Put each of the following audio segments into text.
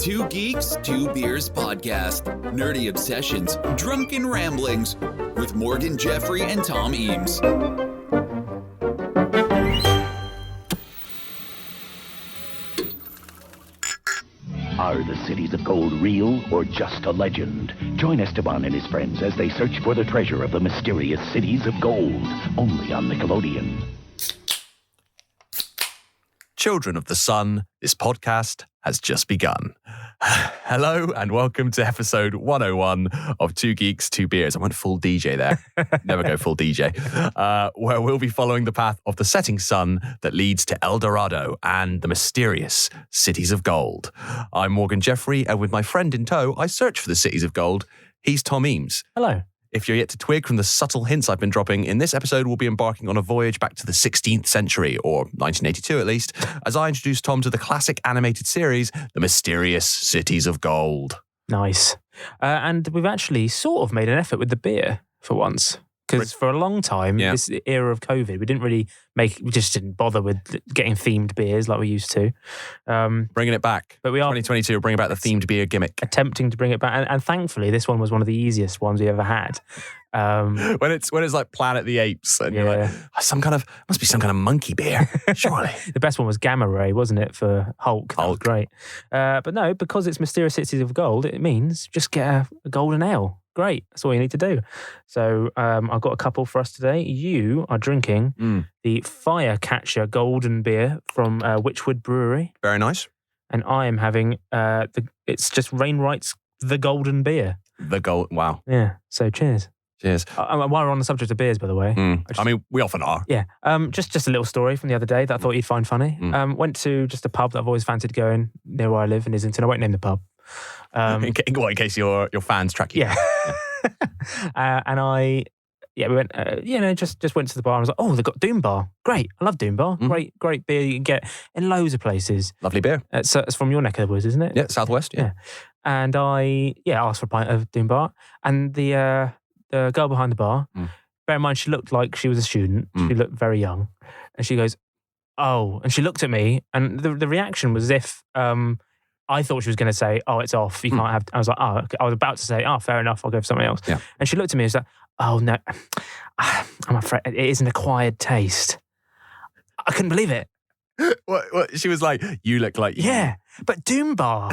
Two Geeks, Two Beers podcast. Nerdy obsessions, drunken ramblings with Morgan Jeffrey and Tom Eames. Are the cities of gold real or just a legend? Join Esteban and his friends as they search for the treasure of the mysterious cities of gold. Only on Nickelodeon. Children of the Sun, this podcast has just begun. Hello and welcome to episode 101 of Two Geeks, Two Beers. I went full DJ there. Never go full DJ. Where we'll be following the path of the setting sun that leads to El Dorado and the mysterious cities of gold. I'm Morgan Jeffrey, and with my friend in tow, I search for the cities of gold. He's Tom Eames. Hello. If you're yet to twig from the subtle hints I've been dropping, in this episode we'll be embarking on a voyage back to the 16th century, or 1982 at least, as I introduce Tom to the classic animated series, The Mysterious Cities of Gold. Nice. And we've actually sort of made an effort with the beer for once. Because for a long time, this era of COVID, we just didn't bother with getting themed beers like we used to. Bringing it back. But we are 2022, we'll bring back the themed beer gimmick. Attempting to bring it back. And thankfully, this one was one of the easiest ones we ever had. When it's like Planet the Apes, and you're like, must be some kind of monkey beer, surely. The best one was Gamma Ray, wasn't it, for Hulk? That was great. But no, because it's Mysterious Cities of Gold, it means just get a golden ale. Great. That's all you need to do. So I've got a couple for us today. You are drinking the Firecatcher Golden Beer from Witchwood Brewery. Very nice. And I am having, it's just Rainwright's The Golden Beer. Wow. Yeah. So cheers. Cheers. While we're on the subject of beers, by the way. I mean, we often are. Yeah. Just a little story from the other day that I thought you'd find funny. Went to just a pub that I've always fancied going near where I live in Islington. I won't name the pub. In case your fans track you. Yeah. And we went, just went to the bar and I was like, oh, they've got Doom Bar. Great. I love Doom Bar. Great beer you can get in loads of places. Lovely beer. So it's from your neck of the woods, isn't it? Yeah, Southwest. Yeah. And I asked for a pint of Doom Bar. And the girl behind the bar, bear in mind, she looked like she was a student. She looked very young. And she goes, oh, and she looked at me and the reaction was as if I thought she was going to say, oh, it's off. You can't have... I was like, oh, okay. I was about to say, oh, fair enough. I'll go for something else. Yeah. And she looked at me and was like, oh, no, I'm afraid it is an acquired taste. I couldn't believe it. What? She was like, you look like... Yeah, but Doom Bar,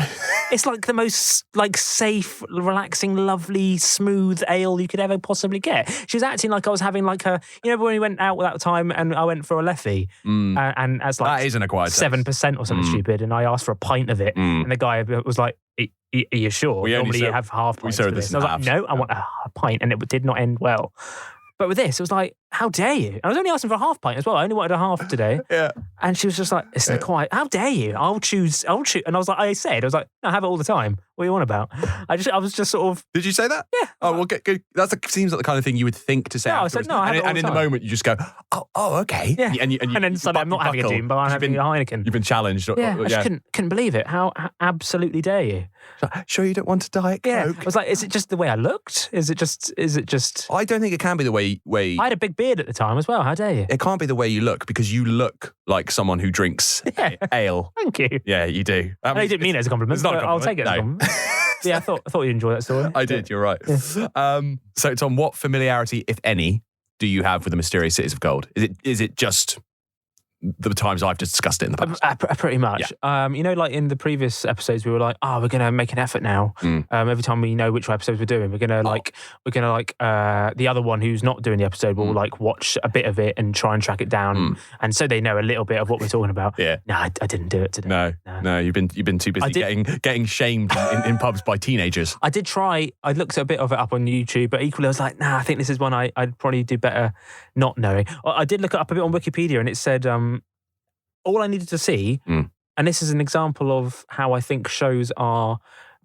it's like the most safe, relaxing, lovely, smooth ale you could ever possibly get. She was acting like I was having like a... You know when we went out that time and I went for a Leffy and as like... That is an acquired 7% or something stupid and I asked for a pint of it and the guy was like, are you sure? Normally you have half pints of this. I was like, no, I want a pint and it did not end well. But with this, it was like, how dare you? I was only asking for a half pint as well. I only wanted a half today. Yeah. And she was just like, it's quite, how dare you? I'll choose. And I was like, no, I have it all the time. What are you on about? I was just sort of. Did you say that? Yeah. Oh, well, good. Seems like the kind of thing you would think to say. No, I said, no, I have it all the time. And in the moment, you just go, oh, okay. Yeah. And then suddenly I'm not having a Doom Bar, I'm having a Heineken. You've been challenged. Yeah, I just couldn't believe it. How absolutely dare you? Sure you don't want to Diet Coke? Yeah. I was like, is it just the way I looked? Is it just? I don't think it can be the way... I had a big beard at the time as well. How dare you? It can't be the way you look because you look like someone who drinks ale. Thank you. Yeah, you do. I didn't mean it as a compliment. It's not a compliment. I'll take it as a compliment. Yeah, I thought you'd enjoy that story. I did, you're right. Yeah. So Tom, what familiarity, if any, do you have with the Mysterious Cities of Gold? Is it just the times I've discussed it in the past? Pretty much. Yeah. Like in the previous episodes, we were like, we're going to make an effort now. Every time we know which episodes we're doing, we're going to the other one who's not doing the episode will watch a bit of it and try and track it down. And so they know a little bit of what we're talking about. Yeah. No, I didn't do it today. No, you've been too busy getting shamed in pubs by teenagers. I did try. I looked at a bit of it up on YouTube, but equally I was like, I think this is one I'd probably do better not knowing. I did look it up a bit on Wikipedia and it said, all I needed to see, and this is an example of how I think shows are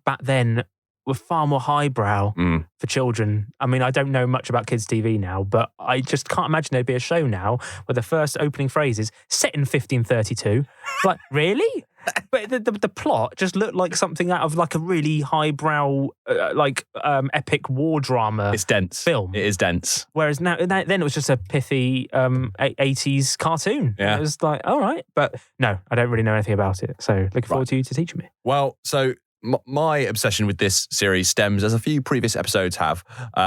back then were far more highbrow for children. I mean, I don't know much about kids' TV now, but I just can't imagine there'd be a show now where the first opening phrase is set in 1532. Like, really? But the plot just looked like something out of like a really highbrow, epic war drama. It's dense. Film. It is dense. Whereas then it was just a pithy 80s cartoon. Yeah. It was like, all right. But no, I don't really know anything about it. So looking forward to you to teaching me. Well, so my obsession with this series stems, as a few previous episodes have,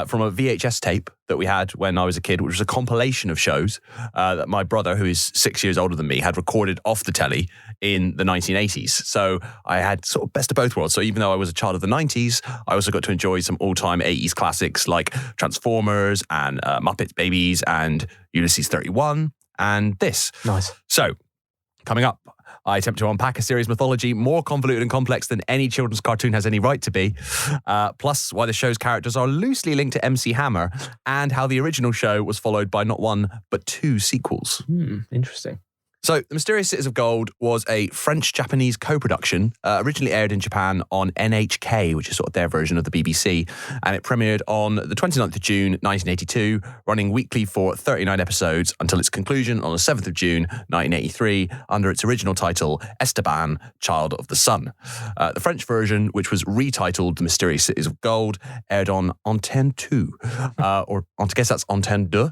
from a VHS tape that we had when I was a kid, which was a compilation of shows that my brother, who is 6 years older than me, had recorded off the telly in the 1980s. So I had sort of best of both worlds. So even though I was a child of the 90s, I also got to enjoy some all-time 80s classics like Transformers and Muppets Babies and Ulysses 31 and this. Nice. So coming up, I attempt to unpack a series mythology more convoluted and complex than any children's cartoon has any right to be, plus why the show's characters are loosely linked to MC Hammer, and how the original show was followed by not one, but 2 sequels. Interesting. So, The Mysterious Cities of Gold was a French-Japanese co-production, originally aired in Japan on NHK, which is sort of their version of the BBC, and it premiered on the 29th of June, 1982, running weekly for 39 episodes until its conclusion on the 7th of June, 1983, under its original title, Esteban, Child of the Sun. The French version, which was retitled The Mysterious Cities of Gold, aired on Antenne 2, or I guess that's Antenne 2,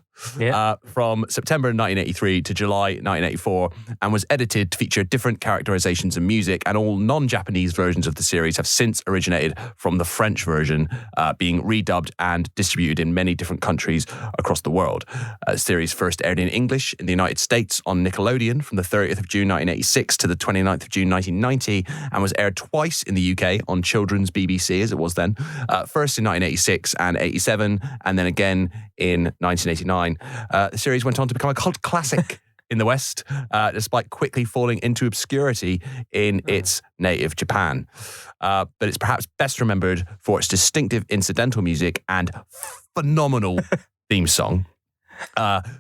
from September 1983 to July 1984, and was edited to feature different characterizations and music, and all non-Japanese versions of the series have since originated from the French version, being redubbed and distributed in many different countries across the world. The series first aired in English in the United States on Nickelodeon from the 30th of June 1986 to the 29th of June 1990, and was aired twice in the UK on Children's BBC, as it was then, first in 1986 and 87, and then again in 1989. The series went on to become a cult classic in the West, despite quickly falling into obscurity in its native Japan. But it's perhaps best remembered for its distinctive incidental music and phenomenal theme song.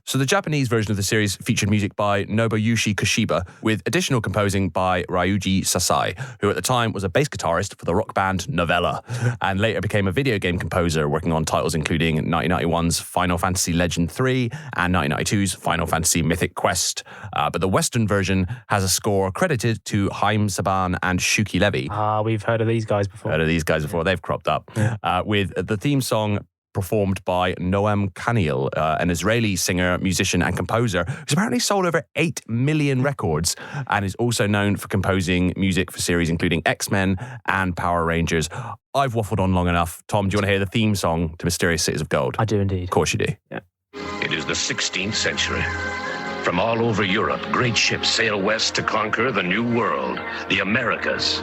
So the Japanese version of the series featured music by Nobuyushi Koshiba, with additional composing by Ryuji Sasai, who at the time was a bass guitarist for the rock band Novella, and later became a video game composer, working on titles including 1991's Final Fantasy Legend 3 and 1992's Final Fantasy Mythic Quest. But the Western version has a score credited to Haim Saban and Shuki Levy. We've heard of these guys before. They've cropped up. With the theme song performed by Noam Kaniel, an Israeli singer, musician, and composer who's apparently sold over 8 million records and is also known for composing music for series including X-Men and Power Rangers. I've waffled on long enough. Tom, do you want to hear the theme song to Mysterious Cities of Gold? I do indeed. Of course you do. Yeah. It is the 16th century. From all over Europe, great ships sail west to conquer the New World, the Americas.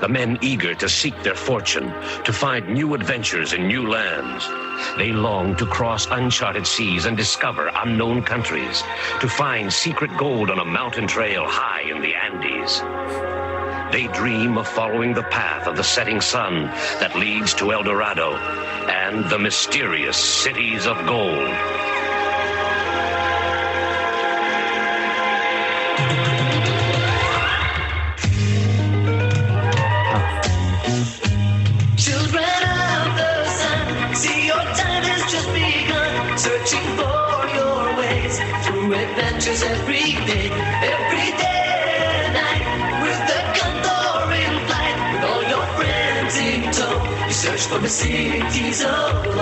The men eager to seek their fortune, to find new adventures in new lands. They long to cross uncharted seas and discover unknown countries, to find secret gold on a mountain trail high in the Andes. They dream of following the path of the setting sun that leads to El Dorado and the mysterious cities of gold. Searching for your ways through adventures every day and night. With the condor in flight, with all your friends in tow, you search for the cities of gold.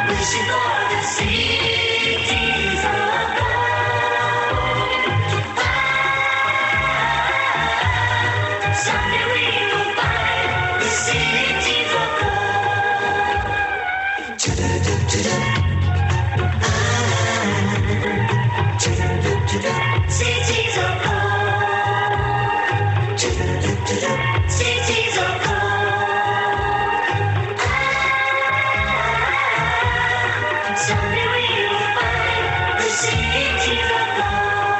Wishing for the cities of gold. Someday we will find the cities of gold. Cities of gold. Cities of gold. Someday we will find the cities of gold.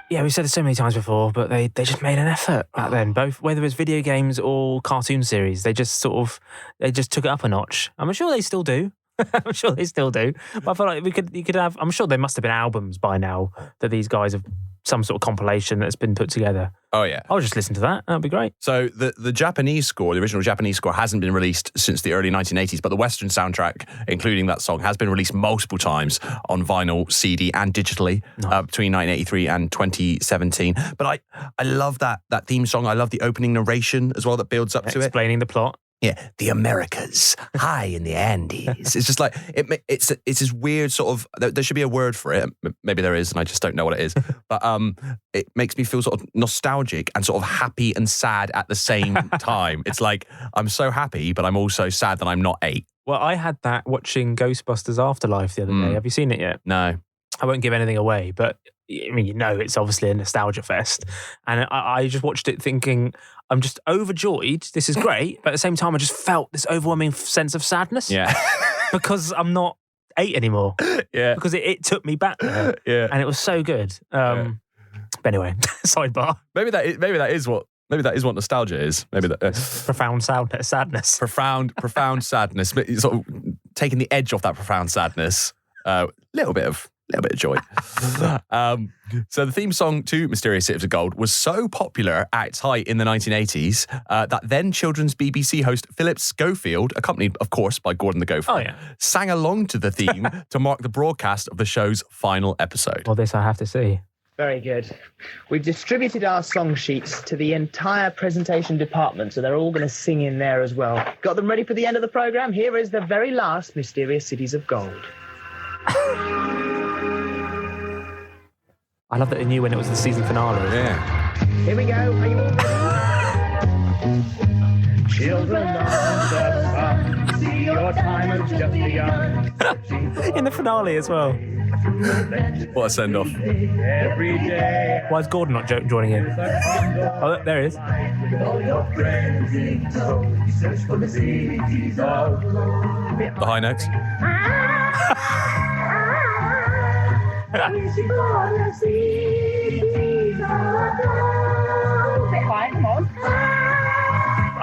Yeah, we've said it so many times before, but they just made an effort back then. Both, whether it was video games or cartoon series, they just took it up a notch. I'm sure they still do. But I feel like you could have. I'm sure there must have been albums by now that these guys have some sort of compilation that's been put together. Oh yeah, I'll just listen to that. That'd be great. So the Japanese score, the original Japanese score, hasn't been released since the early 1980s, but the Western soundtrack, including that song, has been released multiple times on vinyl, CD, and digitally between 1983 and 2017. But I love that theme song. I love the opening narration as well that builds up to it. Explaining the plot. Yeah, the Americas, high in the Andes. It's just like, it's this weird sort of, there should be a word for it. Maybe there is, and I just don't know what it is. But it makes me feel sort of nostalgic and sort of happy and sad at the same time. It's like, I'm so happy, but I'm also sad that I'm not 8. Well, I had that watching Ghostbusters Afterlife the other day. Have you seen it yet? No. I won't give anything away, but I mean, it's obviously a nostalgia fest. And I just watched it thinking, I'm just overjoyed. This is great. But at the same time, I just felt this overwhelming sense of sadness. Yeah. Because I'm not 8 anymore. Yeah. Because it took me back there. Yeah. And it was so good. But anyway, sidebar. Maybe that is what nostalgia is. Maybe that Profound sadness. profound sadness. Sort of taking the edge off that profound sadness. Little bit of joy. So the theme song to Mysterious Cities of Gold was so popular at its height in the 1980s that then children's BBC host Philip Schofield, accompanied, of course, by Gordon the Gopher, sang along to the theme to mark the broadcast of the show's final episode. Well, this I have to see. Very good. We've distributed our song sheets to the entire presentation department, so they're all going to sing in there as well. Got them ready for the end of the programme? Here is the very last Mysterious Cities of Gold. I love that they knew when it was the season finale. Yeah. Here we go. Are you all ready? Children of the sun, see your time has just begun. In the finale as well. What a send-off. Every day. Why is Gordon not joining in? Oh, look, there he is. With all your friends in tow, you search for the cities of gold. The high notes. I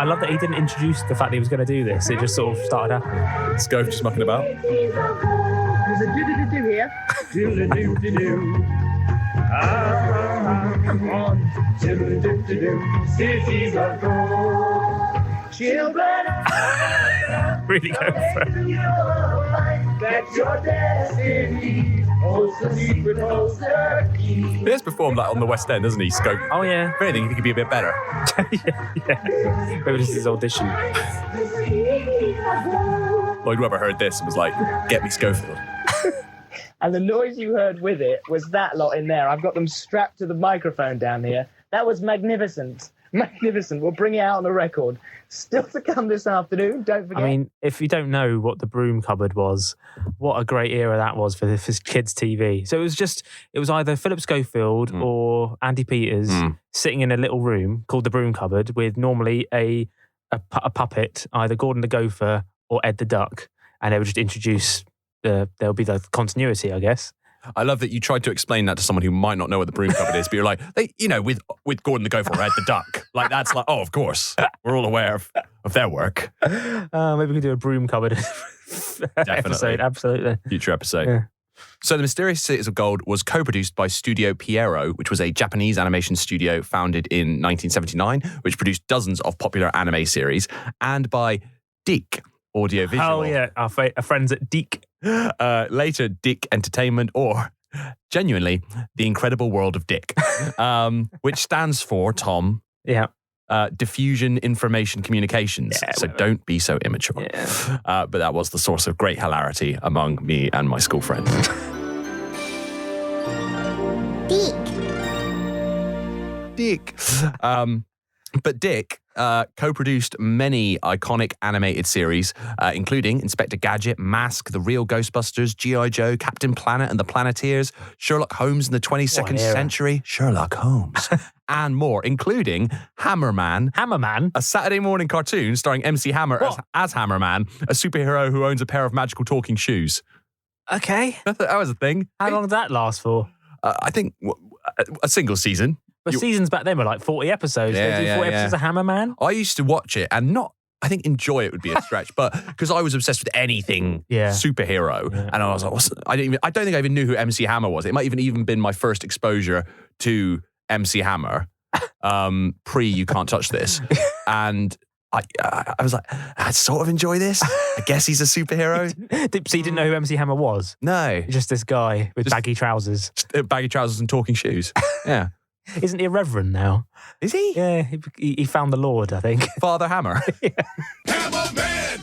love that he didn't introduce the fact that he was going to do this. It just sort of started happening. Scope just mucking about. There's a do-do-do-do here. Do-do-do-do-do. Come on. Do-do-do-do-do. Cities of gold. Children Really go for it. that your destiny holds the secret, holds the key. He has performed like on the West End, doesn't he? Scope. Oh, yeah. If anything, he could be a bit better. yeah. Maybe this is his audition. Lloyd Webber heard this and was like, get me Schofield. And the noise you heard with it was that lot in there. I've got them strapped to the microphone down here. That was magnificent. Magnificent. We'll bring it out on the record. Still to come this afternoon. Don't forget. I mean, if you don't know what the Broom Cupboard was, what a great era that was for kids' TV. So it was either Philip Schofield or Andy Peters sitting in a little room called the Broom Cupboard with normally a puppet, either Gordon the Gopher or Ed the Duck, and they would just introduce there'll be the continuity, I guess. I love that you tried to explain that to someone who might not know what the Broom Cupboard is, but you're like, with Gordon the Gopher or Ed the Duck. Like, that's like, oh, of course. We're all aware of their work. Maybe we can do a Broom Cupboard episode. Absolutely. Future episode. Yeah. So The Mysterious Cities of Gold was co-produced by Studio Pierrot, which was a Japanese animation studio founded in 1979, which produced dozens of popular anime series, and by Deke Audiovisual. Oh, yeah. Our friends at Deke. Later, Dick Entertainment, or genuinely, The Incredible World of Dick, which stands for, Tom, Diffusion Information Communications. Yeah, so don't be so immature. Yeah. But that was the source of great hilarity among me and my school friends. Dick. But Dick co-produced many iconic animated series, including Inspector Gadget, Mask, The Real Ghostbusters, G.I. Joe, Captain Planet and the Planeteers, Sherlock Holmes in the 22nd Century, Sherlock Holmes, and more, including Hammerman, a Saturday morning cartoon starring MC Hammer as Hammerman, a superhero who owns a pair of magical talking shoes. Okay. That was a thing. How long did that last for? I think a single season. But seasons back then were like 40 episodes. They do 40 episodes of Hammerman. I used to watch it and I think enjoy it would be a stretch, but because I was obsessed with anything superhero, and I was like, I don't think I even knew who MC Hammer was. It might even been my first exposure to MC Hammer, pre You Can't Touch This, and I was like, I sort of enjoy this. I guess he's a superhero. So you didn't know who MC Hammer was? No, Just this guy with baggy trousers. Baggy trousers and talking shoes. Yeah. Isn't he a reverend now? Is he? Yeah, he found the Lord, I think. Father Hammer. Hammerman,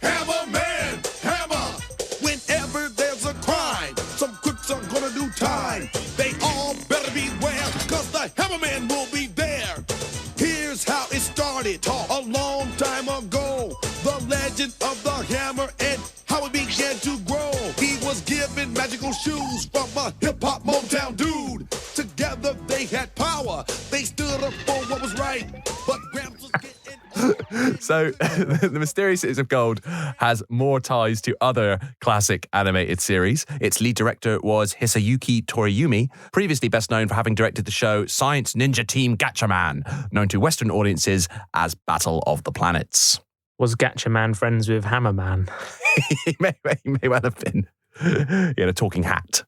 Hammerman, Hammer. Whenever there's a crime, some crooks are gonna do time. They all better beware, cause the Hammerman will be there. Here's how it started a long time ago. The legend of the hammer and how it began to grow. He was given magical shoes from a hip-hop Motown dude. Together they had power. They stood up for what was right. But Gramps was getting... So, The Mysterious Cities of Gold has more ties to other classic animated series. Its lead director was Hisayuki Toriyumi, previously best known for having directed the show Science Ninja Team Gatchaman, known to Western audiences as Battle of the Planets. Was Gatchaman friends with Hammerman? He may well have been. He had a talking hat.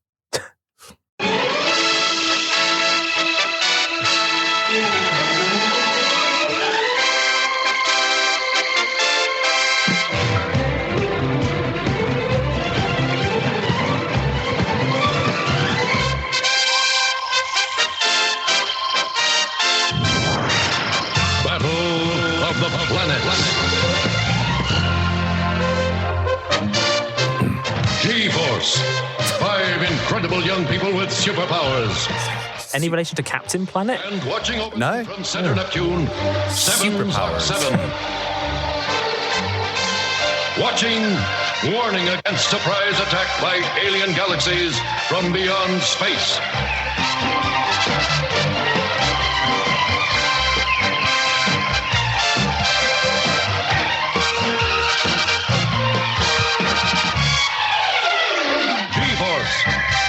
G-Force. 5 incredible young people with superpowers. Any relation to Captain Planet? And watching over No. from Center Neptune, 7 Superpowers. 7. Watching, warning against surprise attack by alien galaxies from beyond space.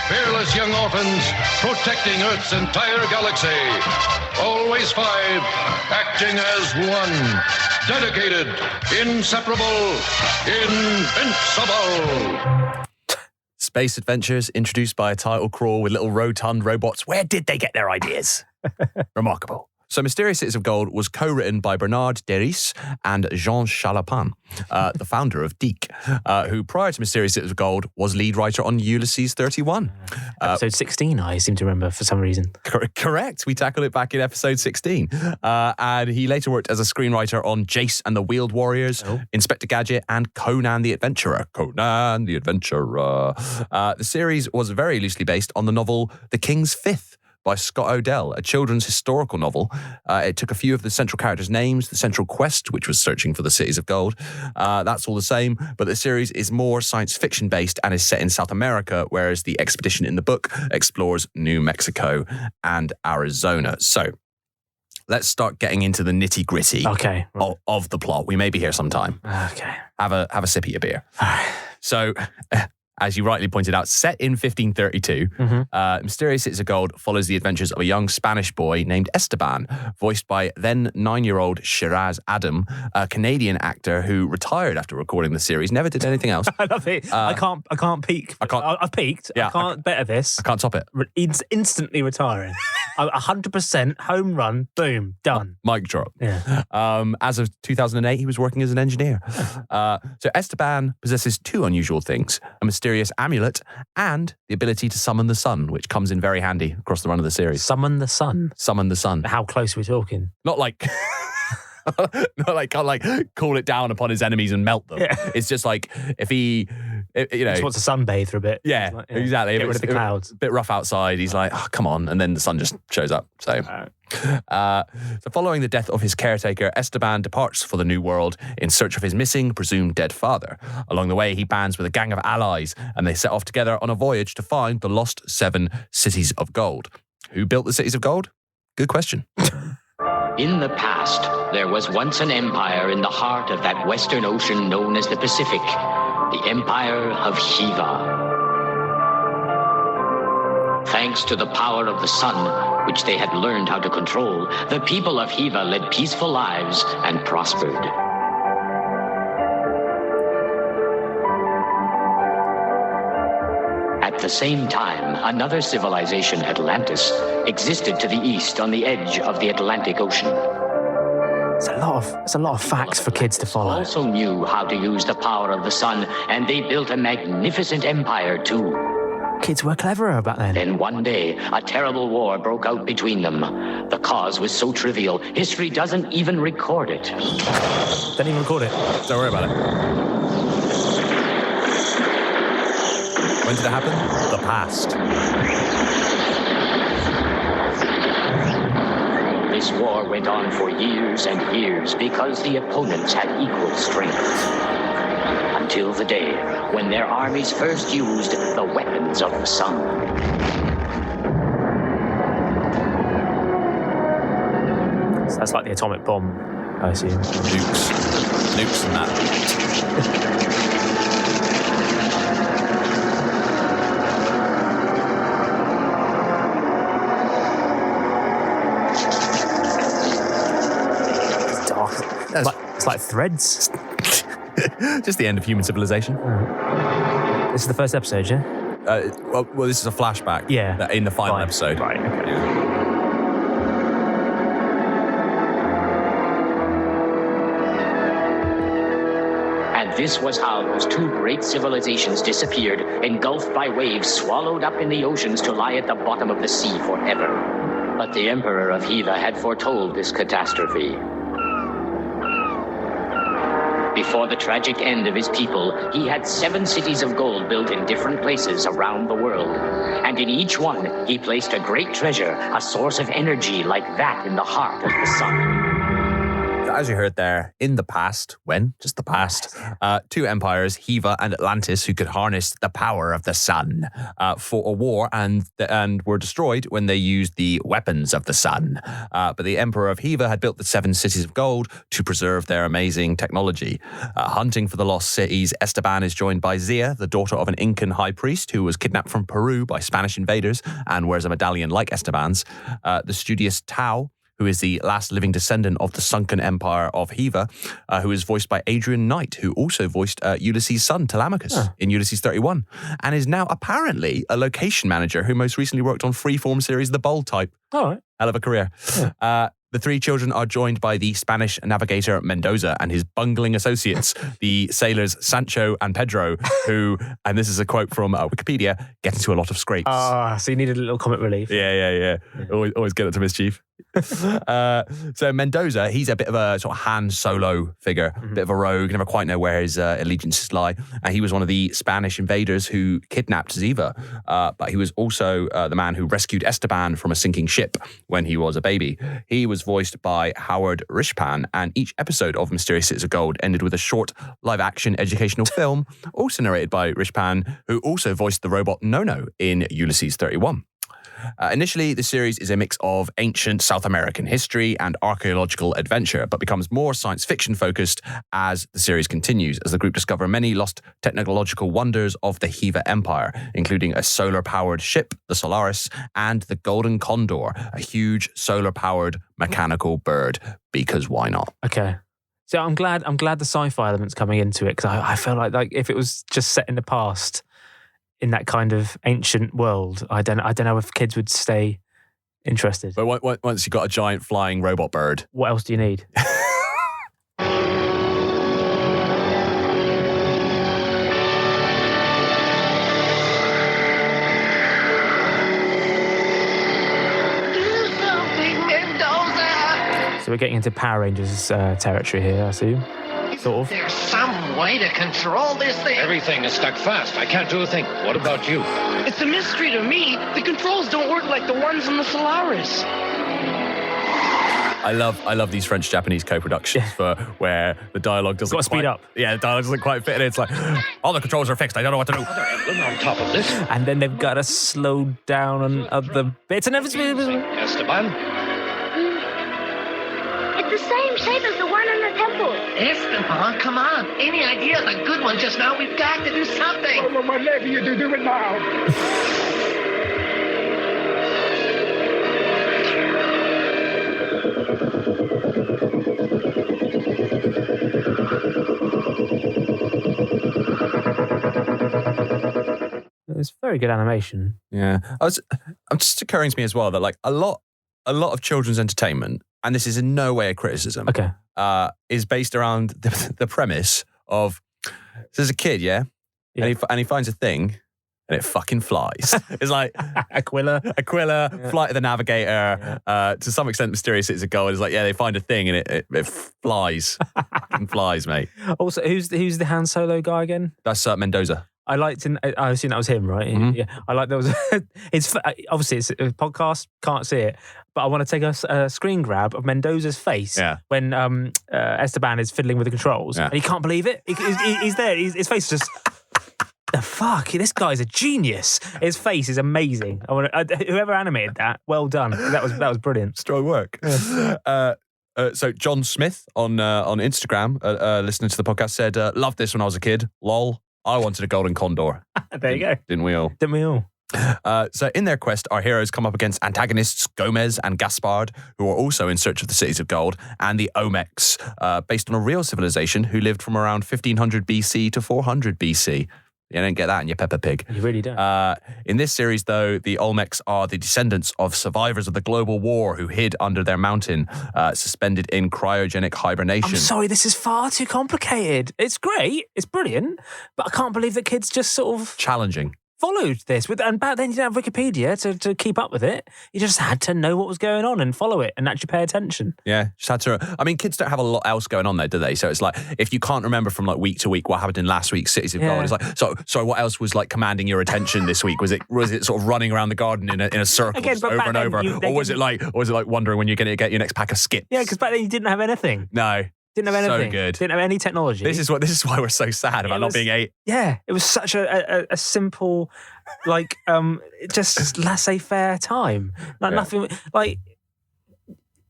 Fearless young orphans protecting Earth's entire galaxy. Always 5, acting as one. Dedicated, inseparable, invincible. Space adventures introduced by a title crawl with little rotund robots. Where did they get their ideas? Remarkable. So Mysterious Cities of Gold was co-written by Bernard Deris and Jean Chalopin, the founder of Deke, who prior to Mysterious Cities of Gold was lead writer on Ulysses 31. Episode 16, I seem to remember for some reason. Correct. We tackled it back in episode 16. And he later worked as a screenwriter on Jace and the Wheeled Warriors, Inspector Gadget, and Conan the Adventurer. Conan the Adventurer. The series was very loosely based on the novel The King's Fifth by Scott Odell, a children's historical novel. It took a few of the central characters' names, the central quest, which was searching for the cities of gold. That's all the same, but the series is more science fiction based and is set in South America, whereas the expedition in the book explores New Mexico and Arizona. So let's start getting into the nitty gritty of the plot. We may be here sometime. Okay. Have a sip of your beer. So, as you rightly pointed out, set in 1532, Mysterious Cities of Gold follows the adventures of a young Spanish boy named Esteban, voiced by then 9-year-old Shiraz Adam, a Canadian actor who retired after recording the series, never did anything else. I love it. I can't peak. I've peaked. Yeah, I can't better this. I can't top it. Instantly retiring. 100% home run, boom, done. Mic drop. Yeah. As of 2008, he was working as an engineer. So Esteban possesses 2 unusual things: a mysterious amulet and the ability to summon the sun, which comes in very handy across the run of the series. Summon the sun. Summon the sun. How close are we talking? Not like... can't call it down upon his enemies and melt them. Yeah. It's just like if he, just wants to sunbathe for a bit. Yeah, exactly. Get rid of the clouds. A bit rough outside. He's like, oh, come on, and then the sun just shows up. So, following the death of his caretaker, Esteban departs for the New World in search of his missing, presumed dead father. Along the way, he bands with a gang of allies, and they set off together on a voyage to find the lost 7 cities of gold. Who built the cities of gold? Good question. In the past, there was once an empire in the heart of that western ocean known as the Pacific, the Empire of Hiva. Thanks to the power of the sun, which they had learned how to control, the people of Hiva led peaceful lives and prospered. At the same time, another civilization, Atlantis, existed to the east on the edge of the Atlantic Ocean. It's a lot of facts for kids to follow. Also knew how to use the power of the sun, and they built a magnificent empire too. Kids were cleverer back then. Then one day, a terrible war broke out between them. The cause was so trivial, history doesn't even record it. Don't even record it. Don't worry about it. When did it happen? The past. This war went on for years and years because the opponents had equal strength. Until the day when their armies first used the weapons of the sun. So that's like the atomic bomb, I assume. Nukes and that. It's dark. It's like threads. Just the end of human civilization. This is the first episode, yeah? Well, this is a flashback. Yeah. In the final Right. episode. Right, okay. Yeah. And this was how those two great civilizations disappeared, engulfed by waves, swallowed up in the oceans to lie at the bottom of the sea forever. But the Emperor of Hiva had foretold this catastrophe. Before the tragic end of his people, he had 7 cities of gold built in different places around the world. And in each one, he placed a great treasure, a source of energy like that in the heart of the sun. As you heard there, in the past, just the past, 2 empires, Hiva and Atlantis, who could harness the power of the sun, fought a war and were destroyed when they used the weapons of the sun. But the Emperor of Hiva had built the 7 cities of gold to preserve their amazing technology. Hunting for the lost cities, Esteban is joined by Zia, the daughter of an Incan high priest who was kidnapped from Peru by Spanish invaders and wears a medallion like Esteban's. The studious Tao, who is the last living descendant of the sunken empire of Hiva, who is voiced by Adrian Knight, who also voiced Ulysses' son, Telemachus, in Ulysses 31, and is now apparently a location manager who most recently worked on freeform series The Bold Type. All right. Hell of a career. The 3 children are joined by the Spanish navigator Mendoza and his bungling associates, the sailors Sancho and Pedro, who, and this is a quote from Wikipedia, get into a lot of scrapes. So you needed a little comic relief. Yeah. Always get it to mischief. So Mendoza, he's a bit of a sort of Han Solo figure, a bit of a rogue, never quite know where his allegiances lie. And he was one of the Spanish invaders who kidnapped Ziva. But he was also the man who rescued Esteban from a sinking ship when he was a baby. He was voiced by Howard Rishpan, and each episode of Mysterious Cities of Gold ended with a short live-action educational film, also narrated by Rishpan, who also voiced the robot Nono in Ulysses 31. Initially, the series is a mix of ancient South American history and archaeological adventure, but becomes more science fiction focused as the series continues, as the group discover many lost technological wonders of the Hiva Empire, including a solar-powered ship, the Solaris, and the Golden Condor, a huge solar-powered mechanical bird, because why not? Okay. So I'm glad the sci-fi element's coming into it, because I feel like if it was just set in the past, in that kind of ancient world, I don't know if kids would stay interested. But once you've got a giant flying robot bird. What else do you need? So we're getting into Power Rangers territory here, I assume. Sort of. There's some way to control this thing. Everything is stuck fast. I can't do a thing. What about you? It's a mystery to me. The controls don't work like the ones in the Solaris. I love these French-Japanese co-productions for where the dialogue doesn't Got to speed up. Yeah, the dialogue doesn't quite fit, and it's like, all the controls are fixed. I don't know what to do. Another emblem on top of this. And then they've got to slow down on other bits and everything. Esteban? It's the same shape as the one in the temple. Esteban, come on. Any idea of a good one just now? We've got to do something. Well, whatever you do it now. It's very good animation. Yeah, I'm just occurring to me as well that like a lot of children's entertainment, and this is in no way a criticism, Okay. is based around the premise of there's a kid, yeah? Yeah. And he finds a thing, and it fucking flies. It's like Aquila, Flight of the Navigator. To some extent, Mysterious Cities of Gold is like, yeah, they find a thing and it flies. Fucking flies, mate. Also, who's the Han Solo guy again? That's Mendoza. I liked. I assume that was him, right? Mm-hmm. Yeah, I like that was. It's obviously it's a podcast, can't see it, but I want to take a screen grab of Mendoza's face when Esteban is fiddling with the controls, and he can't believe it. He's there. His face is just. The fuck! This guy's a genius. His face is amazing. Whoever animated that, well done. That was brilliant. Strong work. So John Smith on Instagram, listening to the podcast, said, "Loved this when I was a kid. Lol. I wanted a golden condor." There you go. Didn't we all? So in their quest, our heroes come up against antagonists Gomez and Gaspard, who are also in search of the cities of gold, and the Olmecs, based on a real civilization who lived from around 1500 BC to 400 BC. You don't get that in your Peppa Pig. You really don't. In this series, though, the Olmecs are the descendants of survivors of the global war who hid under their mountain, suspended in cryogenic hibernation. I'm sorry, this is far too complicated. It's great, it's brilliant, but I can't believe that kids just sort of Challenging. followed this. And back then you didn't have Wikipedia to keep up with it. You just had to know what was going on and follow it and actually pay attention. Yeah, just had to. I mean, kids don't have a lot else going on there, do they? So it's like, if you can't remember from like week to week what happened in last week's Cities of Gold, it's like, so what else was like commanding your attention this week? Was it sort of running around the garden in a circle Again, over and over, or was it like wondering when you're going to get your next pack of skips? Yeah, because back then you didn't have anything. No. Didn't have anything. So good. Didn't have any technology. This is why we're so sad about not being 8. Yeah, it was such a simple, like, just laissez-faire time. Like nothing. Like,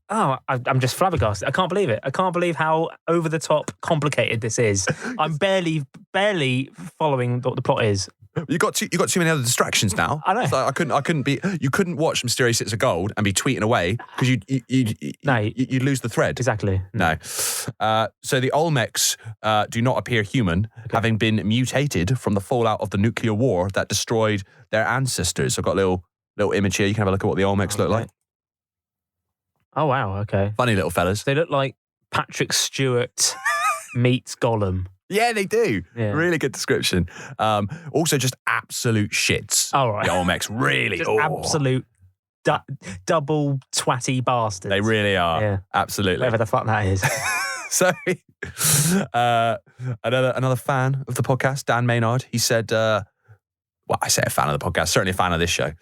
I'm just flabbergasted. I can't believe it. I can't believe how over the top complicated this is. I'm barely following what the plot is. You got too many other distractions now. I know. It's like you couldn't watch Mysterious Cities of Gold and be tweeting away because you'd lose the thread. Exactly. No. So the Olmecs do not appear human, having been mutated from the fallout of the nuclear war that destroyed their ancestors. I've got a little image here. You can have a look at what the Olmecs look like. Oh wow. Okay. Funny little fellas. They look like Patrick Stewart meets Gollum. Yeah, they do. Yeah. Really good description. Also, just absolute shits. All right. The Olmecs, really. Just absolute double twatty bastards. They really are. Yeah. Absolutely. Whatever the fuck that is. So, another fan of the podcast, Dan Maynard, he said, well, I say a fan of the podcast, certainly a fan of this show,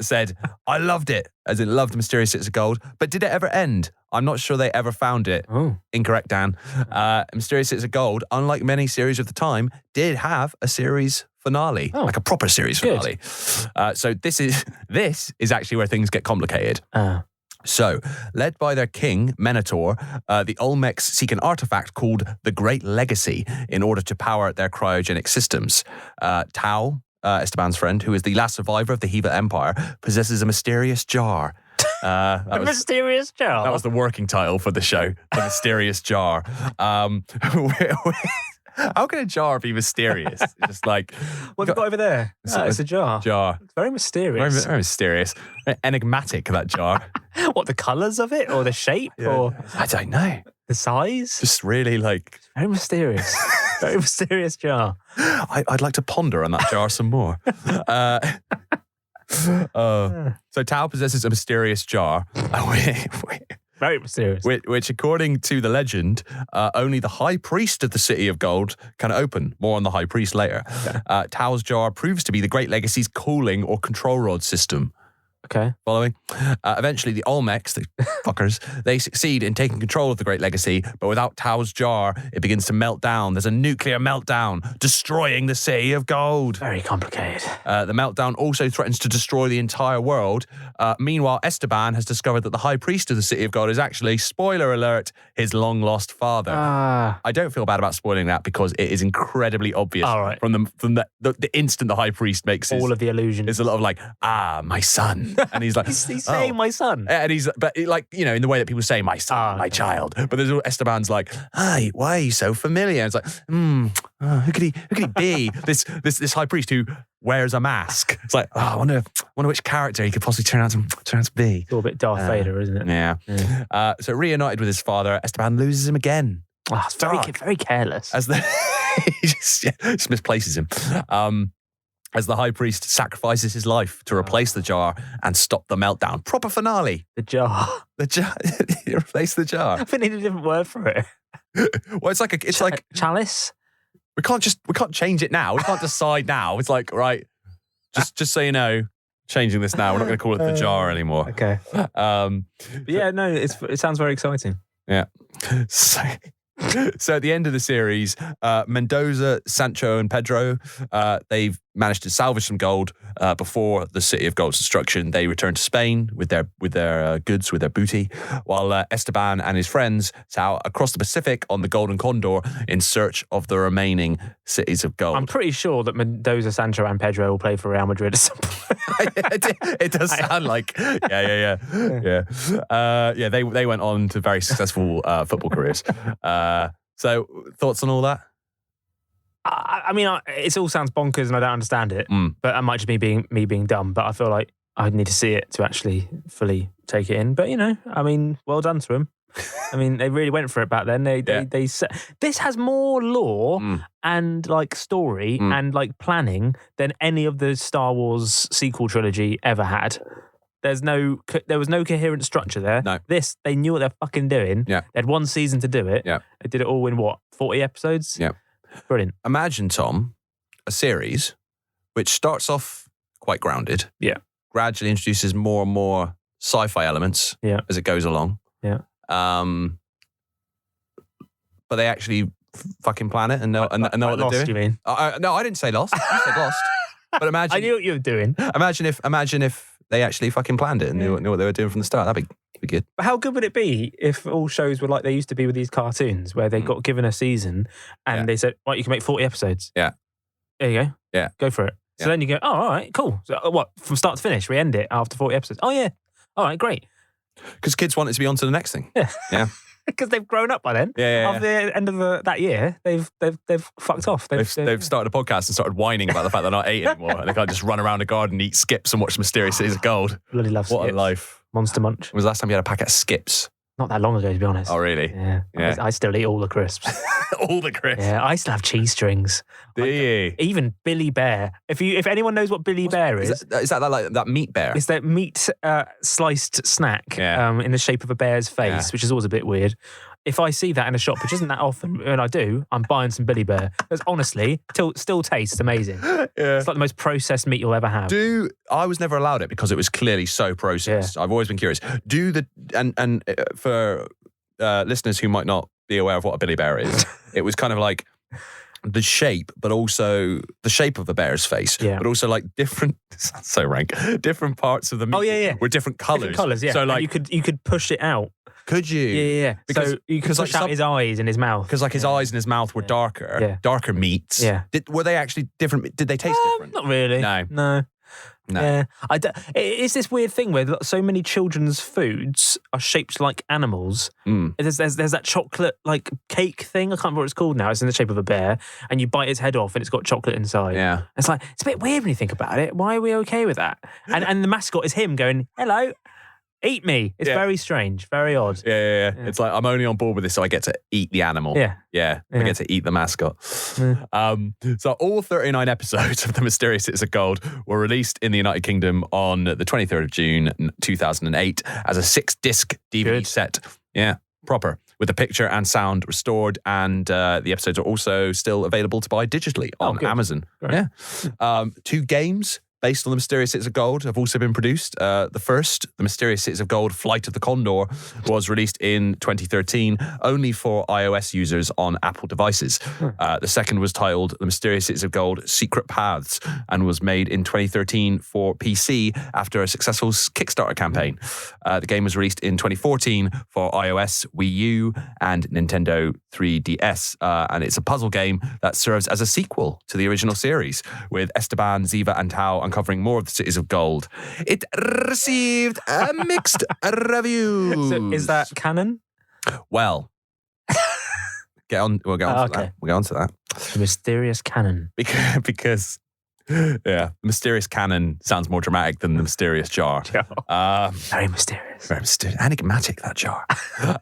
said, I loved it, as in loved Mysterious Cities of Gold, but did it ever end? I'm not sure they ever found it. Oh. Incorrect, Dan. Mysterious Cities of Gold, unlike many series of the time, did have a series finale, like a proper series finale. So this is actually where things get complicated. So, led by their king, Minotaur, the Olmecs seek an artifact called the Great Legacy in order to power their cryogenic systems. Tau, Esteban's friend, who is the last survivor of the Hiva Empire, possesses a mysterious jar. Mysterious jar? That was the working title for the show, The Mysterious Jar. How can a jar be mysterious? It's just like... What have you got over there? It's a jar. It's very mysterious. Very mysterious. Very enigmatic, that jar. What, the colours of it? Or the shape? Yeah. Or I don't know. The size? Just really like... Very mysterious. Very mysterious jar. I'd like to ponder on that jar some more. So Tau possesses a mysterious jar. Very mysterious. Which, according to the legend, only the High Priest of the City of Gold can open. More on the High Priest later. Tau's jar proves to be the Great Legacy's cooling or control rod system. Okay. Following? Eventually, the Olmecs, the fuckers, they succeed in taking control of the Great Legacy, but without Tau's jar, it begins to melt down. There's a nuclear meltdown, destroying the City of Gold. Very complicated. The meltdown also threatens to destroy the entire world. Meanwhile, Esteban has discovered that the High Priest of the City of Gold is actually, spoiler alert, his long-lost father. I don't feel bad about spoiling that because it is incredibly obvious from the instant the High Priest makes all of the illusions. There's a lot of like, my son. And he's like, he's saying my son. And he's, but like, you know, in the way that people say my son, my child. But there's Esteban's like, why are you so familiar? And it's like, who could he be? This high priest who wears a mask. It's like, I wonder which character he could possibly turn out to be. It's all a bit Darth Vader, isn't it? Yeah. So reunited with his father, Esteban loses him again. It's very, very careless. He just misplaces him. as the high priest sacrifices his life to replace the jar and stop the meltdown. Proper finale. The jar. The jar. Replace the jar. I think they need a different word for it. Well, it's like chalice. we can't change it now. We can't decide now. It's like, right, just so you know, changing this now. We're not going to call it the jar anymore. Okay. But yeah, no, it sounds very exciting. Yeah. So at the end of the series, Mendoza, Sancho, and Pedro, they've managed to salvage some gold before the City of Gold's destruction. They return to Spain with their goods, with their booty, while Esteban and his friends sail across the Pacific on the Golden Condor in search of the remaining cities of gold. I'm pretty sure that Mendoza, Sancho, and Pedro will play for Real Madrid at some point. It does sound like, yeah. They went on to very successful football careers. So thoughts on all that? I mean, it all sounds bonkers and I don't understand it, but that might just be me being dumb, but I feel like I'd need to see it to actually fully take it in. But, I mean, well done to them. I mean, they really went for it back then. This has more lore and like story and like planning than any of the Star Wars sequel trilogy ever had. There was no coherent structure there. No. They knew what they're fucking doing. Yeah. They had one season to do it. Yeah. They did it all in 40 episodes? Yeah. Brilliant. Imagine, Tom, a series which starts off quite grounded. Yeah. Gradually introduces more and more sci-fi elements as it goes along. Yeah. But they actually fucking plan it and know what they're lost, doing. You mean? No, I didn't say lost. I said lost. But imagine. I knew what you were doing. Imagine if they actually fucking planned it and knew what they were doing from the start. That'd be good. But how good would it be if all shows were like they used to be with these cartoons, where they got given a season and they said, right, you can make 40 episodes. Yeah. There you go. Yeah. Go for it. So Yeah. then you go, oh, all right, cool. So what, from start to finish, we end it after 40 episodes. Oh, yeah. All right, great. Because kids want it to be on to the next thing. Yeah. Yeah. Because they've grown up by then. Yeah. After the end of that year, they've fucked off. They've started a podcast and started whining about the fact they're not 8 anymore. And they can't just run around a garden, eat skips and watch Mysterious Cities of Gold. Bloody love What Skips. a life. Monster Munch. When was the last time you had a packet of skips? Not that long ago, to be honest. Oh, really? Yeah. Yeah. I still eat all the crisps. All the crisps. Yeah, I still have cheese strings. Do you? Even Billy Bear. If anyone knows what Billy Bear is that like that meat bear? it's that meat sliced snack in the shape of a bear's face, which is always a bit weird. If I see that in a shop, which isn't that often, when I do, I'm buying some Billy Bear. Because honestly, still tastes amazing. Yeah. It's like the most processed meat you'll ever have. I was never allowed it because it was clearly so processed. I've always been curious. For listeners who might not be aware of what a Billy Bear is, it was kind of like the shape, but also the shape of the bear's face, but also like different, so rank, different parts of the meat were different colours. Different colours, yeah. So And like you could push it out. Could you? Yeah. Because so you could push out his eyes and his mouth. Because like his eyes and his mouth were darker meats. Yeah. Were they actually different? Did they taste different? Not really. No. Yeah, it's this weird thing where so many children's foods are shaped like animals. There's that chocolate like cake thing. I can't remember what it's called now. It's in the shape of a bear, and you bite its head off, and it's got chocolate inside. Yeah, it's a bit weird when you think about it. Why are we okay with that? And the mascot is him going, "Hello, eat me." It's very strange, very odd. Yeah. It's like I'm only on board with this, so I get to eat the animal. Yeah. I get to eat the mascot. So all 39 episodes of The Mysterious Cities of Gold were released in the United Kingdom on the 23rd of June 2008 as a 6-disc DVD set. Yeah, proper. With the picture and sound restored, and the episodes are also still available to buy digitally on Amazon. Great. Yeah. 2 games based on The Mysterious Cities of Gold have also been produced. The first, The Mysterious Cities of Gold Flight of the Condor, was released in 2013 only for iOS users on Apple devices. The second was titled The Mysterious Cities of Gold Secret Paths and was made in 2013 for PC after a successful Kickstarter campaign. The game was released in 2014 for iOS, Wii U, and Nintendo 3DS. And it's a puzzle game that serves as a sequel to the original series, with Esteban, Ziva, and Tao uncovering more of the Cities of Gold. It received a mixed review. So is that canon? Well, we'll get on to that. We'll get on to that. The mysterious canon. Because Yeah. The mysterious cannon sounds more dramatic than the mysterious jar. Very mysterious. Very mysterious. Enigmatic, that jar.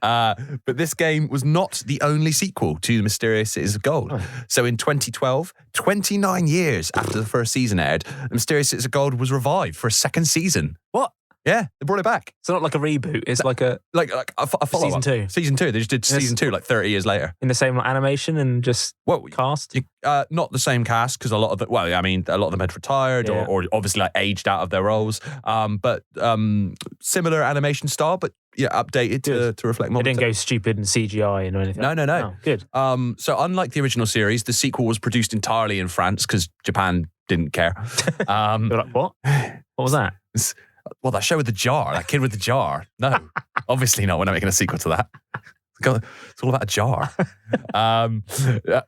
But this game was not the only sequel to The Mysterious Cities of Gold. So in 2012, 29 years after the first season aired, The Mysterious Cities of Gold was revived for a second season. What? Yeah, they brought it back. It's not like a reboot. It's like a follow-up. Season 2. Season 2. They just did season 2 like 30 years later. in the same animation and just cast. Not the same cast because a lot of them had retired or obviously like aged out of their roles. But similar animation style, but updated to reflect more. It didn't go stupid and CGI or anything. No. Oh, good. So unlike the original series, the sequel was produced entirely in France because Japan didn't care. You're like, what? What was that? Well, that show with the jar, that kid with the jar. No, obviously not. We're not making a sequel to that. It's all about a jar.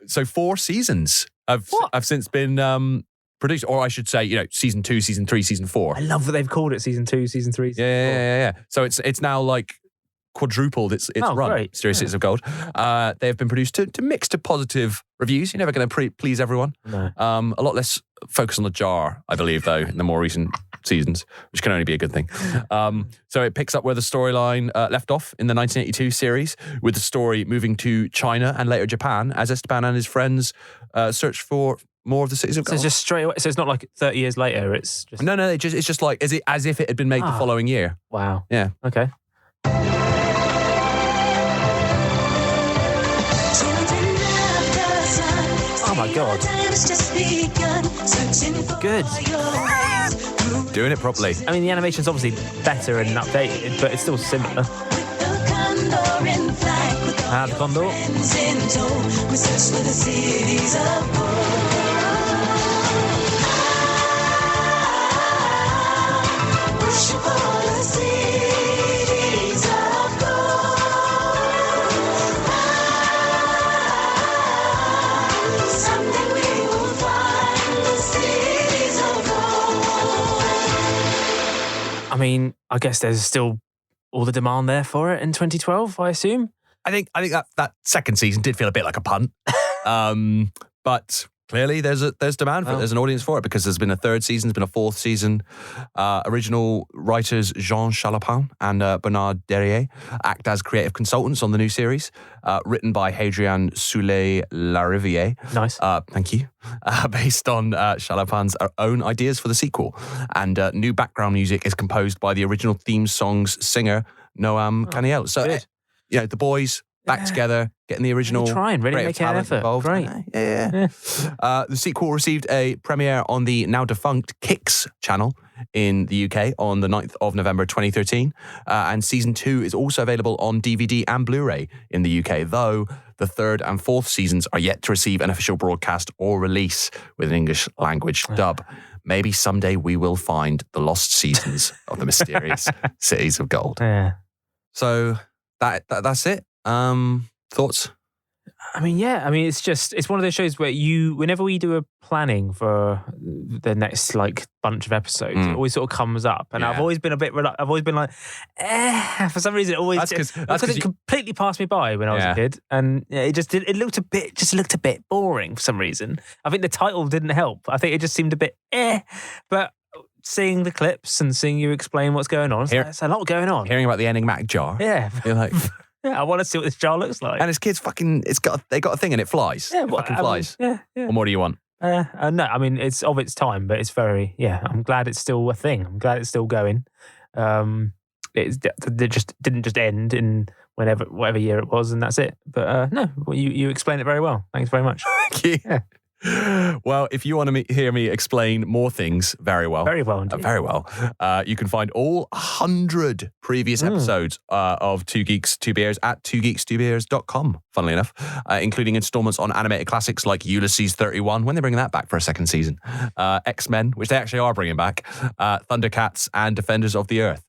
So 4 seasons have since been produced, or I should say, season 2, season 3, season 4. I love that they've called it season 2, season 3. Season 4. Yeah. So it's now like quadrupled its run. Great. Mysterious Cities of Gold. They have been produced to mixed to positive reviews. You're never going to please everyone. No. A lot less focus on the jar, I believe, though, in the more recent seasons, which can only be a good thing. So it picks up where the storyline left off in the 1982 series, with the story moving to China and later Japan as Esteban and his friends search for more of the Cities of Gold. So just straight away. So it's not like 30 years later. It's just No. It's just like as if it had been made the following year. Wow. Yeah. Okay. Oh my God. Good. Doing it properly. I mean, the animation's obviously better and updated, but it's still similar. The Condor. I mean, I guess there's still all the demand there for it in 2012, I assume. I think that second season did feel a bit like a punt. But clearly there's demand for it. There's an audience for it because there's been a third season, there's been a fourth season. Original writers Jean Chalopin and Bernard Derrier act as creative consultants on the new series, written by Hadrian Soulet-Lariviere. Nice. Thank you. Based on Chalopin's own ideas for the sequel. And new background music is composed by the original theme song's singer, Noam Caniel. So, the boys back together, getting the original trying, really creative making an talent effort. involved. Great. Yeah. The sequel received a premiere on the now defunct Kicks channel in the UK on the 9th of November 2013. And season 2 is also available on DVD and Blu-ray in the UK, though the third and fourth seasons are yet to receive an official broadcast or release with an English language dub. Maybe someday we will find the lost seasons of the Mysterious Cities of Gold. Yeah. So that's it. Thoughts? I mean, it's one of those shows where whenever we do a planning for the next bunch of episodes, it always sort of comes up, and I've always been like, for some reason, it always because it completely passed me by when I was a kid, and it looked a bit boring for some reason. I think the title didn't help. I think it just seemed a bit but seeing the clips and seeing you explain what's going on, there's a lot going on. Hearing about the enigmatic jar, you're like. Yeah, I want to see what this jar looks like. And his kids they got a thing and it flies. Yeah, it fucking flies. Yeah. What more do you want? No, I mean, it's of its time, but it's very, I'm glad it's still a thing. I'm glad it's still going. It just didn't just end in whatever year it was, and that's it. But no, you explained it very well. Thanks very much. Thank you. Yeah. Well, if you want to hear me explain more things very well, you can find all 100 previous episodes of Two Geeks, Two Beers at twogeeks2beers.com, funnily enough, including installments on animated classics like Ulysses 31, when they're bringing that back for a second season, X-Men, which they actually are bringing back, Thundercats, and Defenders of the Earth.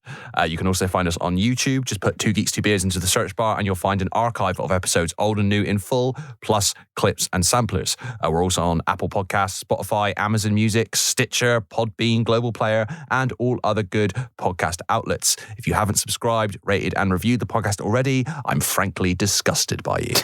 You can also find us on YouTube. Just put Two Geeks, Two Beers into the search bar and you'll find an archive of episodes, old and new, in full, plus clips and samplers. We're also on Apple Podcasts, Spotify, Amazon Music, Stitcher, Podbean, Global Player, and all other good podcast outlets. If you haven't subscribed, rated, and reviewed the podcast already, I'm frankly disgusted by you.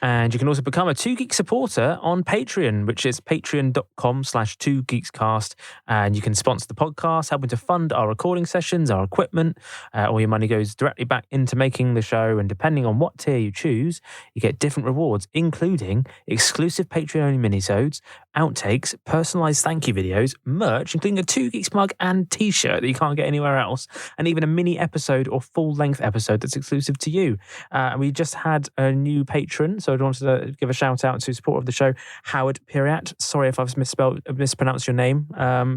And you can also become a 2 Geeks supporter on Patreon, which is patreon.com/2geekscast. And you can sponsor the podcast, helping to fund our recording sessions, our equipment. All your money goes directly back into making the show. And depending on what tier you choose, you get different rewards, including exclusive Patreon-only minisodes, outtakes, personalized thank you videos, merch, including a 2 Geeks mug and t-shirt that you can't get anywhere else, and even a mini episode or full-length episode that's exclusive to you. And we just had a new patron, so I wanted to give a shout out to supporter of the show, Howard Piriat. Sorry if I've mispronounced your name,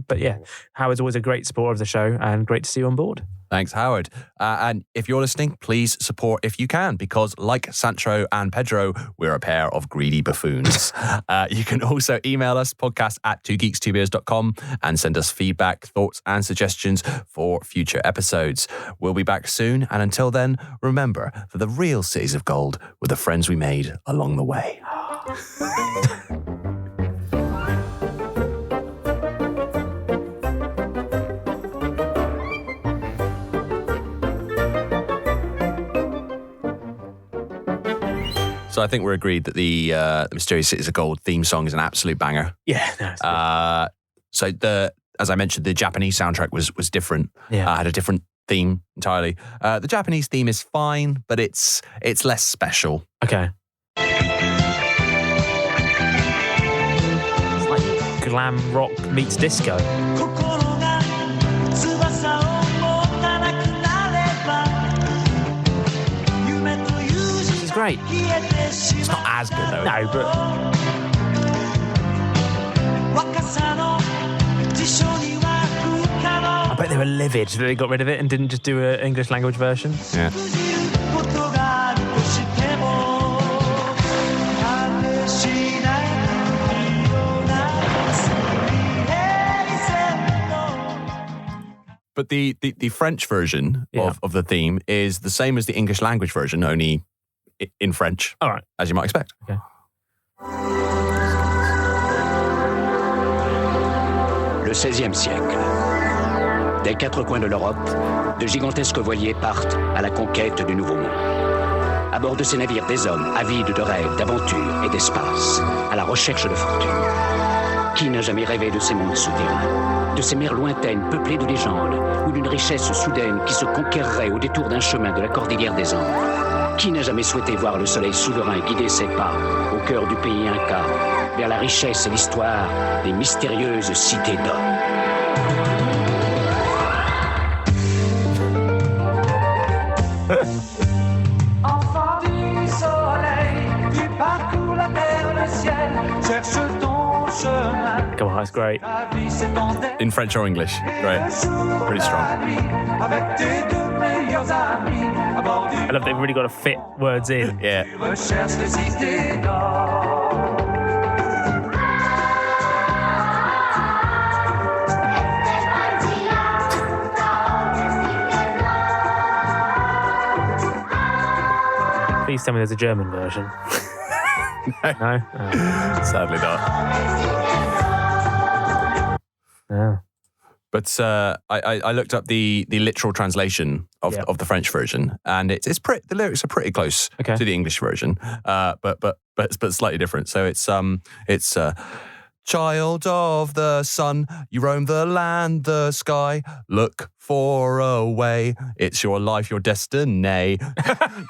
but yeah, Howard's always a great supporter of the show and great to see you on board. Thanks, Howard. And if you're listening, please support if you can, because like Sancho and Pedro, we're a pair of greedy buffoons. You can also email us, podcast@2geeks2beers.com, and send us feedback, thoughts, and suggestions for future episodes. We'll be back soon, and until then, remember that the real cities of gold were the friends we made along the way. So I think we're agreed that the Mysterious Cities of Gold theme song is an absolute banger. Yeah. No, so as I mentioned, the Japanese soundtrack was different. Yeah. Had a different theme entirely. The Japanese theme is fine, but it's less special. Okay. It's like glam rock meets disco. Great. It's not as good though. No, but I bet they were livid that they got rid of it and didn't just do an English language version. Yeah. But the French version of the theme is the same as the English language version, only in French. All right. As you might expect. Okay. Le XVIe siècle. Des 4 coins de l'Europe, de gigantesques voiliers partent à la conquête du Nouveau Monde. À bord de ces navires, des hommes avides de rêves, d'aventures et d'espace, à la recherche de fortune. Qui n'a jamais rêvé de ces mondes souterrains, de ces mers lointaines peuplées de légendes, ou d'une richesse soudaine qui se conquerrait au détour d'un chemin de la cordillère des Andes? Qui n'a jamais souhaité voir le soleil souverain guider ses pas au cœur du pays Inca, vers la richesse et l'histoire des mystérieuses cités d'or? Enfant du soleil, tu parcours la terre, le ciel, cherche ton chemin. Come on, that's great. In French or English. Great. Pretty strong. I love they've really got to fit words in. Yeah. Please tell me there's a German version. No? Oh. Sadly not. Yeah. But I looked up the literal translation of the French version, and the lyrics are pretty close to the English version, but slightly different. So it's child of the sun, you roam the land, the sky, look for a way. It's your life, your destiny.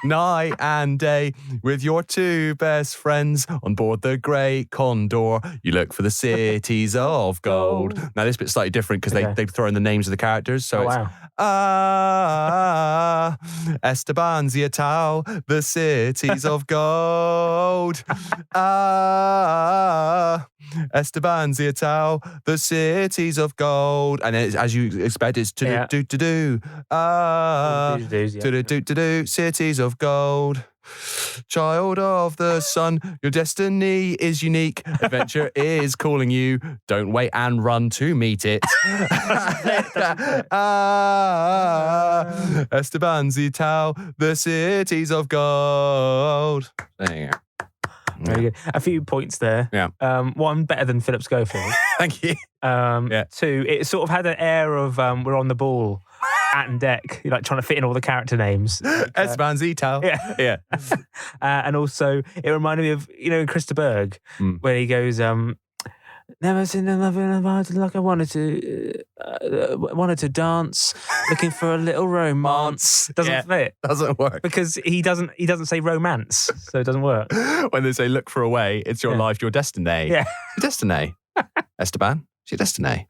Night and day, with your 2 best friends on board the Great Condor, you look for the cities of gold. Now this bit's slightly different because they throw in the names of the characters. So Esteban Ziatao, the cities of gold. Esteban Ziatao, the cities of gold. And it's, as you expect, it's to-do-do-do-do. To-do-do-do-do, cities of gold. Child of the sun, your destiny is unique. Adventure is calling you. Don't wait and run to meet it. Esteban Ziatao, the cities of gold. There you go. Very good. A few points there. Yeah. One, better than Philip Schofield. Thank you. 2, it sort of had an air of we're on the ball. At and Deck, you're like trying to fit in all the character names. Esteban Zito. Yeah. And also, it reminded me of, in Christa Berg, where he goes, never seen a love in a heart like I wanted to dance, looking for a little romance. Doesn't fit. Doesn't work. Because he doesn't say romance, so it doesn't work. When they say look for a way, it's your life, your destiny. Yeah. Your destiny. Esteban, it's your destiny.